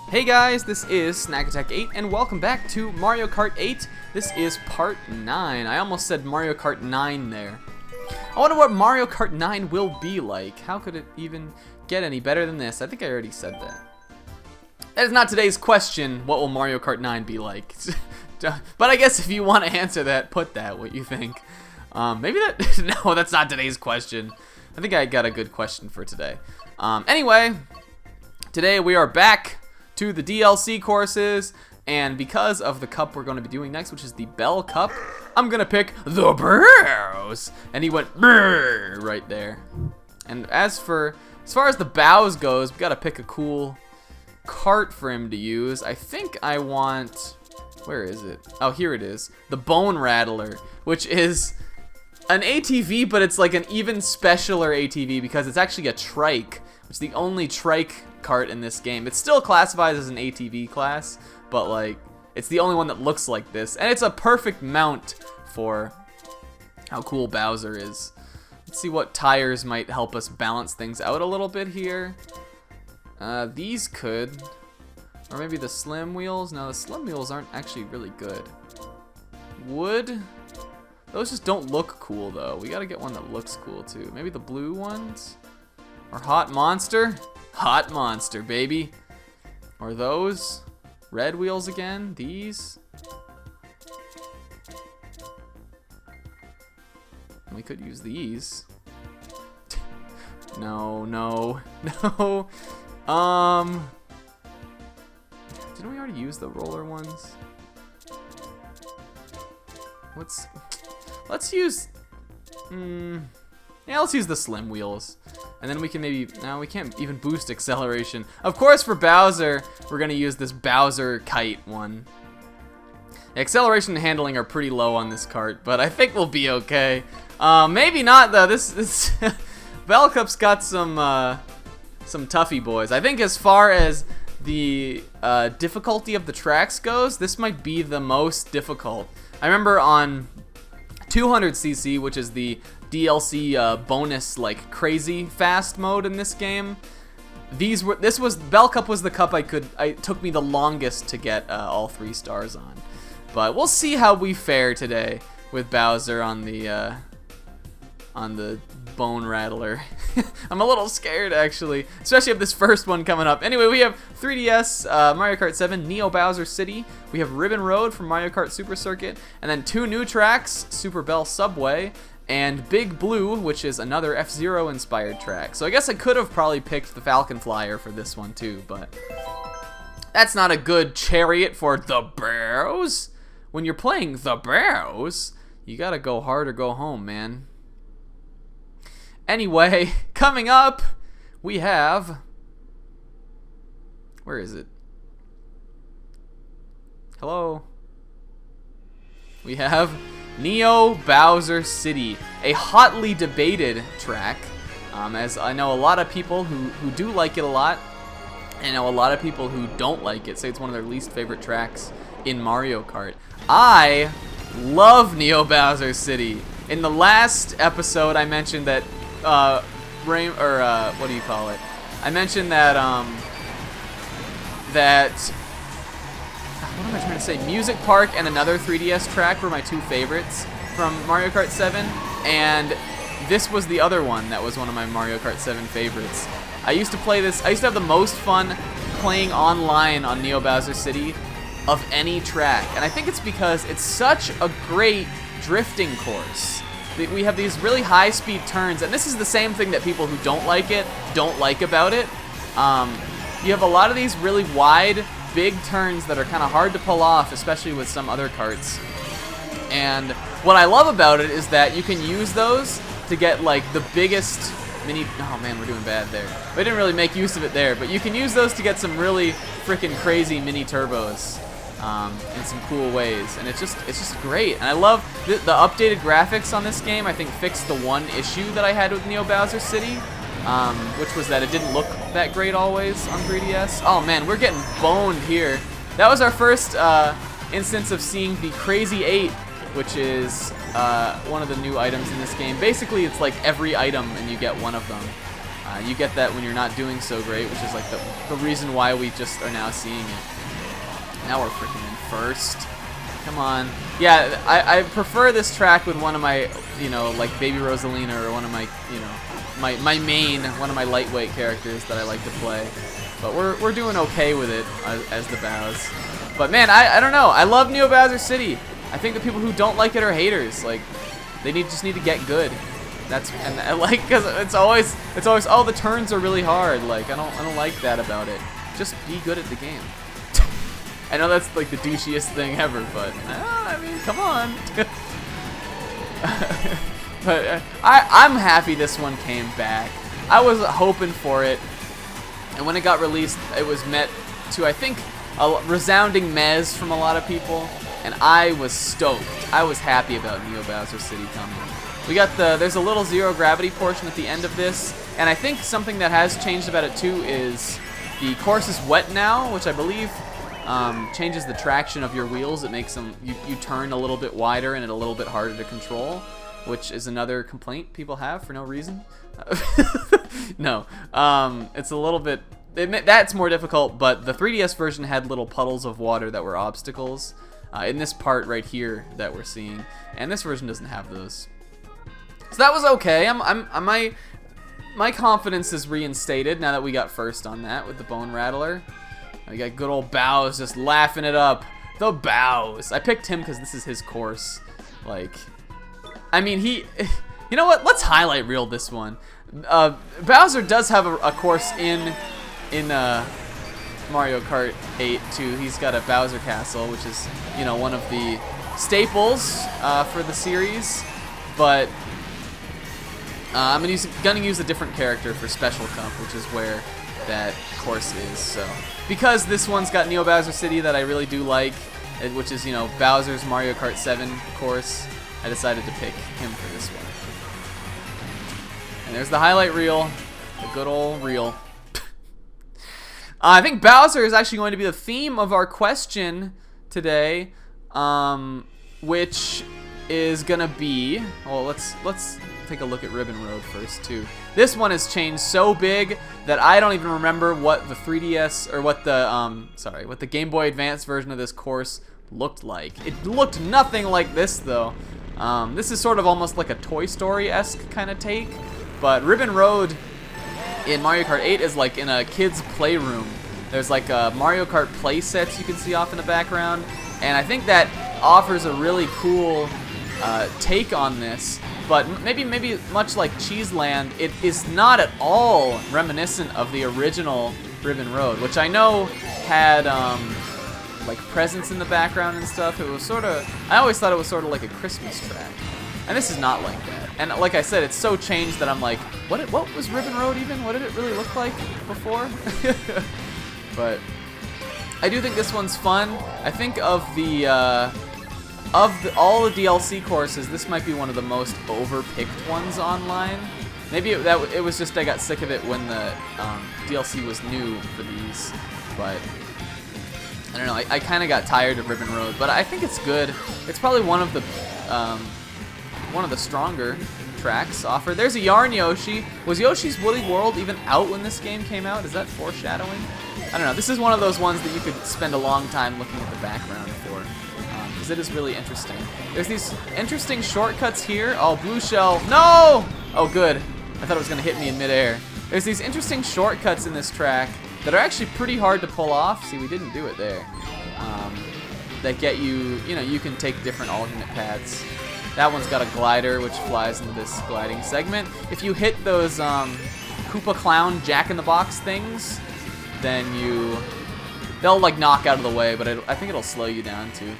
Hey guys, this is Snack Attack 8 and welcome back to Mario Kart 8. This is part 9. I almost said Mario Kart 9 there. I wonder what Mario Kart 9 will be like. How could it even get any better than this? I think I already said that. That is not today's question, what will Mario Kart 9 be like? But I guess if you want to answer that, put that, what you think. Maybe that, no, that's not today's question. I think I got a good question for today. Anyway, today we are back to the DLC courses, and because of the cup we're going to be doing next, which is the Bell Cup, I'm going to pick the Bowz. And he went brrr right there. And as far as the Bowz goes, we got to pick a cool cart for him to use. I think I want, where is it? Oh, here it is. The Bone Rattler, which is an ATV, but it's like an even specialer ATV because it's actually a trike, which is the only trike cart in this game. It's still classified as an ATV class, but like it's the only one that looks like this, and it's a perfect mount for how cool Bowser is. Let's see what tires might help us balance things out a little bit here. These could, or maybe the slim wheels. No, the slim wheels aren't actually really good. Wood, those just don't look cool though. We gotta get one that looks cool too. Maybe the blue ones, or Hot Monster. Hot Monster, baby. Or those red wheels again. These. We could use these. No. Didn't we already use the roller ones? Let's use. Yeah, let's use the slim wheels. And then we can maybe, no, we can't even boost acceleration. Of course, for Bowser, we're gonna use this Bowser kite one. The acceleration and handling are pretty low on this cart, but I think we'll be okay. Maybe not though. This Bell Cup's got some toughy boys. I think as far as the difficulty of the tracks goes, this might be the most difficult. I remember on 200cc, which is the DLC bonus, like crazy fast mode in this game. Bell Cup was the cup it took me the longest to get all 3 stars on. But we'll see how we fare today with Bowser on the Bone Rattler. I'm a little scared actually, especially of this first one coming up. Anyway, we have 3DS Mario Kart 7 Neo Bowser City. We have Ribbon Road from Mario Kart Super Circuit, and then 2 new tracks, Super Bell Subway and Big Blue, which is another F-Zero inspired track. So I guess I could have probably picked the Falcon Flyer for this one too, but that's not a good chariot for the Bowz. When you're playing the Bowz, you gotta go hard or go home, man. Anyway, coming up, we have, where is it? Hello? We have Neo Bowser City, a hotly debated track, as I know a lot of people who do like it a lot, and I know a lot of people who don't like it, say it's one of their least favorite tracks in Mario Kart. I love Neo Bowser City. In the last episode, I mentioned that, what do you call it? I mentioned that, what am I trying to say? Music Park and another 3DS track were my 2 favorites from Mario Kart 7, and this was the other one that was one of my Mario Kart 7 favorites. I used to play this, I used to have the most fun playing online on Neo Bowser City of any track, and I think it's because it's such a great drifting course. We have these really high-speed turns, and this is the same thing that people who don't like it don't like about it. You have a lot of these really wide, big turns that are kind of hard to pull off, especially with some other karts. And what I love about it is that you can use those to get like the biggest mini. Oh man, we're doing bad there. We didn't really make use of it there, but you can use those to get some really freaking crazy mini turbos in some cool ways, and it's just great. And I love the updated graphics on this game. I think fixed the one issue that I had with Neo Bowser City. Which was that it didn't look that great always on 3DS. Oh man, we're getting boned here. That was our first instance of seeing the Crazy 8, which is one of the new items in this game. Basically, it's like every item and you get one of them. You get that when you're not doing so great, which is like the reason why we just are now seeing it. Now we're freaking in first. Come on. Yeah, I prefer this track with one of my, you know, like Baby Rosalina or one of my, you know, my main, one of my lightweight characters that I like to play. But we're doing okay with it as the Bowz. But man, I don't know. I love Neo Bowser City. I think the people who don't like it are haters. Like, they just need to get good. And I like, because it's always oh, the turns are really hard. Like, I don't like that about it. Just be good at the game. I know that's like the douchiest thing ever, but I mean, come on. But I'm happy this one came back. I was hoping for it, and when it got released, it was met to, I think, a resounding mez from a lot of people, and I was stoked. I was happy about Neo Bowser City coming. We got there's a little zero gravity portion at the end of this, and I think something that has changed about it too is the course is wet now, which I believe changes the traction of your wheels. It makes them, you turn a little bit wider and a little bit harder to control, which is another complaint people have for no reason. No, it's a little bit, that's more difficult, but the 3DS version had little puddles of water that were obstacles in this part right here that we're seeing, and this version doesn't have those. So that was okay. My confidence is reinstated now that we got first on that with the Bone Rattler. We got good old Bowz just laughing it up. The Bowz. I picked him because this is his course. Like, I mean, you know what? Let's highlight reel this one. Bowser does have a course in Mario Kart 8 too. He's got a Bowser Castle, which is, you know, one of the staples for the series. But I'm gonna use a different character for Special Cup, which is where that course is. So because this one's got Neo Bowser City that I really do like, which is, you know, Bowser's Mario Kart 7 course, I decided to pick him for this one. And there's the highlight reel, the good old reel. I think Bowser is actually going to be the theme of our question today, which is gonna be, well, let's take a look at Ribbon Road first too. This one has changed so big that I don't even remember what the 3DS or what the Game Boy Advance version of this course looked like. It looked nothing like this though. This is sort of almost like a Toy Story-esque kind of take, but Ribbon Road in Mario Kart 8 is like in a kid's playroom. There's like Mario Kart play sets you can see off in the background, and I think that offers a really cool take on this. But maybe much like Cheeseland, it is not at all reminiscent of the original Ribbon Road, which I know had like presents in the background and stuff. It was sort of, I always thought it was sort of like a Christmas track, and this is not like that. And like I said, it's so changed that I'm like, what was Ribbon Road even? What did it really look like before? But I do think this one's fun. I think of all the DLC courses, this might be one of the most overpicked ones online. Maybe it was just I got sick of it when the DLC was new for these, but I don't know. I kind of got tired of Ribbon Road, but I think it's good. It's probably one of the stronger tracks offered. There's a Yarn Yoshi. Was Yoshi's Woolly World even out when this game came out? Is that foreshadowing? I don't know. This is one of those ones that you could spend a long time looking at the background for. It is really interesting. There's these interesting shortcuts here. Oh, blue shell. No! Oh, good. I thought it was going to hit me in midair. There's these interesting shortcuts in this track that are actually pretty hard to pull off. See, we didn't do it there. That get you, you know, you can take different alternate paths. That one's got a glider, which flies into this gliding segment. If you hit those Koopa Clown Jack-in-the-Box things, then they'll like knock out of the way, but I think it'll slow you down too.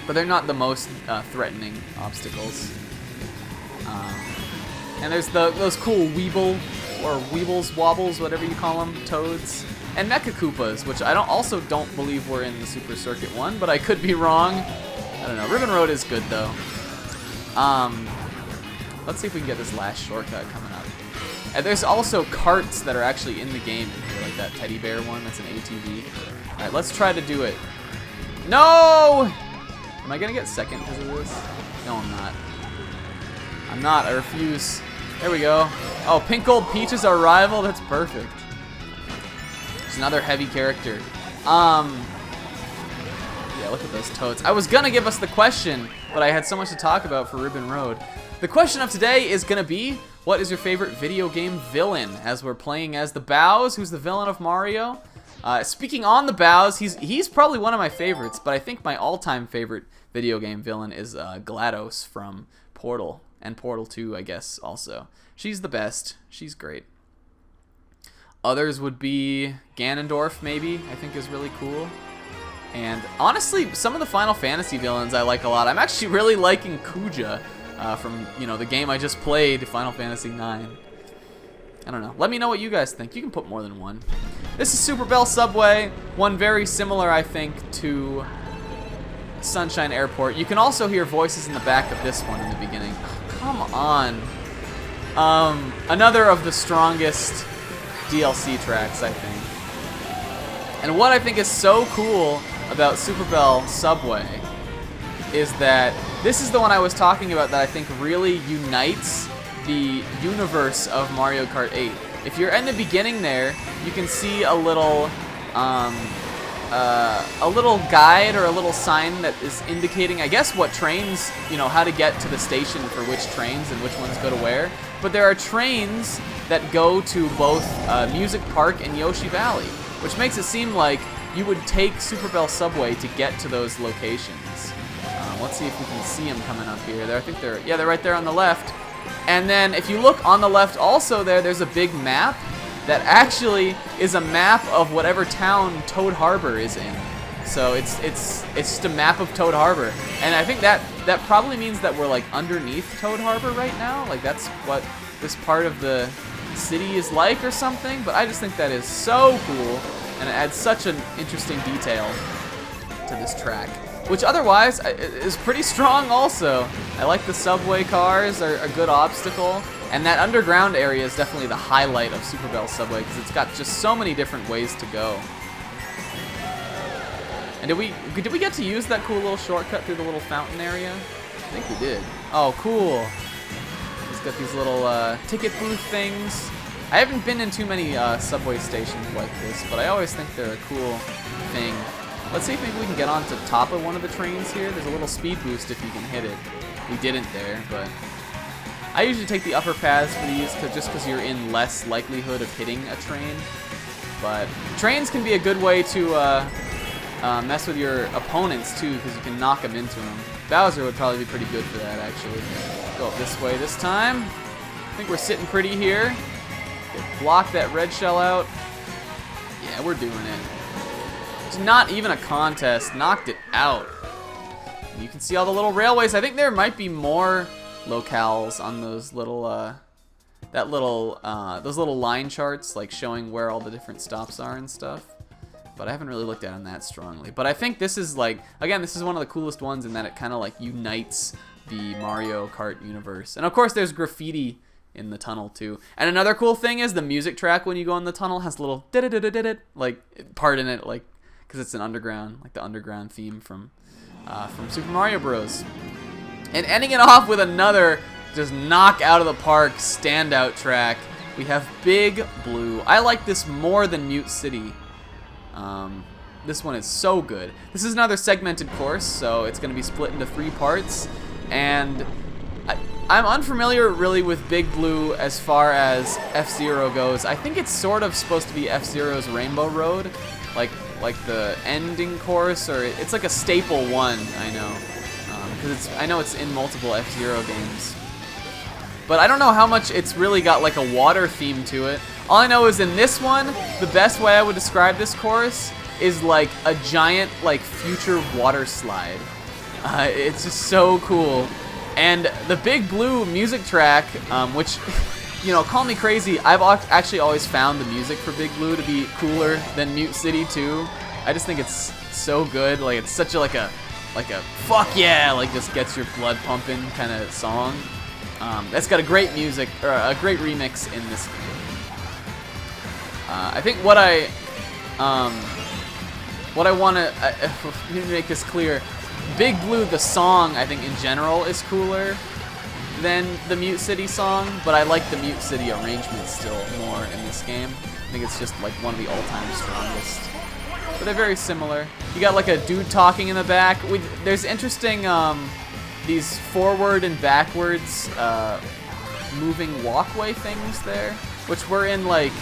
But they're not the most threatening obstacles. And there's those cool Weeble, or Weebles, Wobbles, whatever you call them, Toads. And Mecha Koopas, which I also don't believe were in the Super Circuit one, but I could be wrong. I don't know. Ribbon Road is good, though. Let's see if we can get this last shortcut coming up. And there's also carts that are actually in the game in here, like that teddy bear one. That's an ATV. All right, let's try to do it. No! Am I gonna get second because of this? No, I'm not. I'm not. I refuse. There we go. Oh, Pink Gold Peach is our rival. That's perfect. There's another heavy character. Yeah, look at those toads. I was gonna give us the question, but I had so much to talk about for Ribbon Road. The question of today is gonna be, what is your favorite video game villain? As we're playing as the Bowz, who's the villain of Mario. Speaking on the Bowz, he's probably one of my favorites, but I think my all-time favorite video game villain is GLaDOS from Portal, and Portal 2, I guess, also. She's the best. She's great. Others would be Ganondorf, maybe, I think is really cool. And honestly, some of the Final Fantasy villains I like a lot. I'm actually really liking Kuja from, you know, the game I just played, Final Fantasy IX. I don't know. Let me know what you guys think. You can put more than one. This is Super Bell Subway, one very similar, I think, to Sunshine Airport. You can also hear voices in the back of this one in the beginning. Come on. Another of the strongest DLC tracks, I think. And what I think is so cool about Super Bell Subway is that this is the one I was talking about that I think really unites the universe of Mario Kart 8. If you're in the beginning there, you can see a little guide or a little sign that is indicating, I guess, what trains, you know, how to get to the station for which trains and which ones go to where. But there are trains that go to both Music Park and Yoshi Valley, which makes it seem like you would take Super Bell Subway to get to those locations. Let's see if we can see them coming up here. I think they're right there on the left. And then if you look on the left also there's a big map that actually is a map of whatever town Toad Harbor is in. So it's just a map of Toad Harbor. And I think that probably means that we're like underneath Toad Harbor right now. Like that's what this part of the city is like or something. But I just think that is so cool, and it adds such an interesting detail to this track, which otherwise is pretty strong also. I like the subway cars, are a good obstacle, and that underground area is definitely the highlight of Super Bell Subway because it's got just so many different ways to go. And did we get to use that cool little shortcut through the little fountain area? I think we did. Oh, cool. It's got these little ticket booth things. I haven't been in too many subway stations like this, but I always think they're a cool thing. Let's see if maybe we can get on to top of one of the trains here. There's a little speed boost if you can hit it. We didn't there, but I usually take the upper paths for these just because you're in less likelihood of hitting a train. But trains can be a good way to mess with your opponents too, because you can knock them into them. Bowser would probably be pretty good for that, actually. Go up this way this time. I think we're sitting pretty here. Block that red shell out. Yeah, we're doing it. It's not even a contest. Knocked it out. You can see all the little railways. I think there might be more locales on those little those little line charts, like showing where all the different stops are and stuff. But I haven't really looked at them that strongly. But I think this is like, again, this is one of the coolest ones in that it kind of like unites the Mario Kart universe. And of course, there's graffiti in the tunnel too. And another cool thing is the music track when you go in the tunnel has a little like part in it, like because it's an underground, like the underground theme from Super Mario Bros. And ending it off with another just knock out of the park standout track. We have Big Blue. I like this more than Mute City. This one is so good. This is another segmented course, so it's going to be split into 3 parts. And I'm unfamiliar really with Big Blue as far as F-Zero goes. I think it's sort of supposed to be F-Zero's Rainbow Road, like the ending course, or it's like a staple one, I know. Because I know it's in multiple F-Zero games. But I don't know how much it's really got like a water theme to it. All I know is in this one, the best way I would describe this course is like a giant like future water slide. It's just so cool. And the Big Blue music track, which, you know, call me crazy, I've actually always found the music for Big Blue to be cooler than Mute City 2. I just think it's so good. Like, it's such a like a fuck yeah, like just gets your blood pumping kind of song. That's got a great music, or a great remix in this video. I think what I want to make this clear, Big Blue, the song, I think in general is cooler than the Mute City song, but I like the Mute City arrangement still more in this game. I think it's just like one of the all-time strongest. But they're very similar. You got like a dude talking in the back. There's interesting these forward and backwards moving walkway things there, which were in like,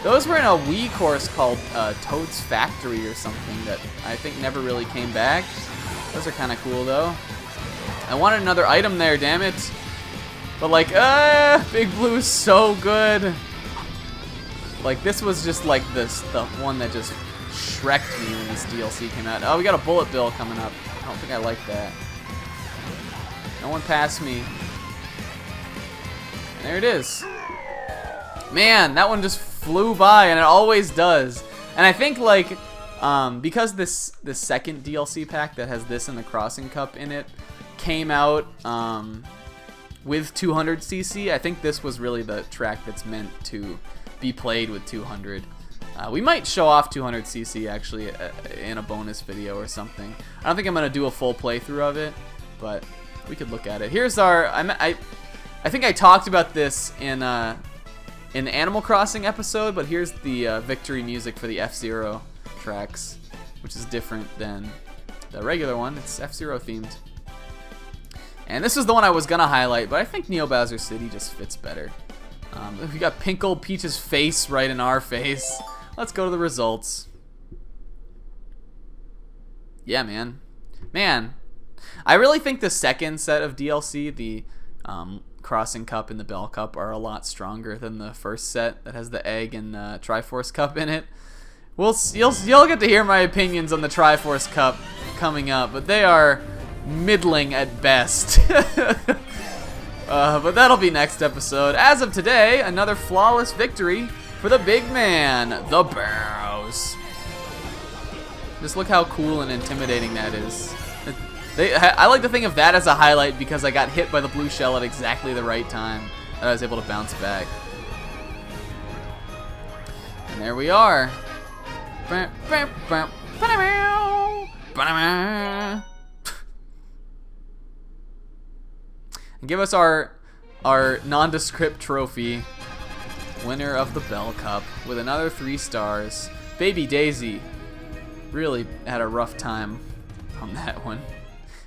those were in a Wii course called Toad's Factory or something that I think never really came back. Those are kind of cool though. I wanted another item there, damn it. But like, Big Blue's so good. Like this was just like the one that just shreked me when this DLC came out. Oh, we got a bullet bill coming up. I don't think I like that. No one passed me. And there it is. Man, that one just flew by, and it always does. And I think like, because this second DLC pack that has this and the Crossing Cup in it came out with 200cc, I think this was really the track that's meant to be played with 200. We might show off 200cc actually in a bonus video or something. I don't think I'm gonna do a full playthrough of it, but we could look at it. Here's our. I think I talked about this in the Animal Crossing episode, but here's the victory music for the F-Zero tracks, which is different than the regular one. It's F-Zero themed. And this is the one I was gonna highlight, but I think Neo Bowser City just fits better. We got Pink Gold Peach's face right in our face. Let's go to the results. Yeah, man. I really think the second set of DLC, the Crossing Cup and the Bell Cup, are a lot stronger than the first set that has the Egg and Triforce Cup in it. You'll get to hear my opinions on the Triforce Cup coming up, but they are middling at best. But that'll be next episode. As of today, another flawless victory for the big man, the Bowz. Just look how cool and intimidating that is. I like to think of that as a highlight because I got hit by the blue shell at exactly the right time that I was able to bounce back. And there we are. And give us our nondescript trophy, winner of the Bell Cup, with another 3 stars. Baby Daisy really had a rough time on that one.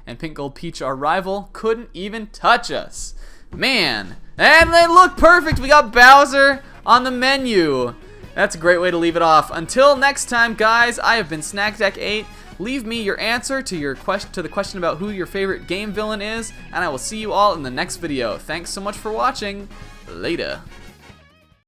And Pink Gold Peach, our rival, couldn't even touch us. Man, and they look perfect. We got Bowser on the menu. That's a great way to leave it off. Until next time, guys, I have been SnackDeck8. Leave me your answer to the question about who your favorite game villain is, and I will see you all in the next video. Thanks so much for watching. Later.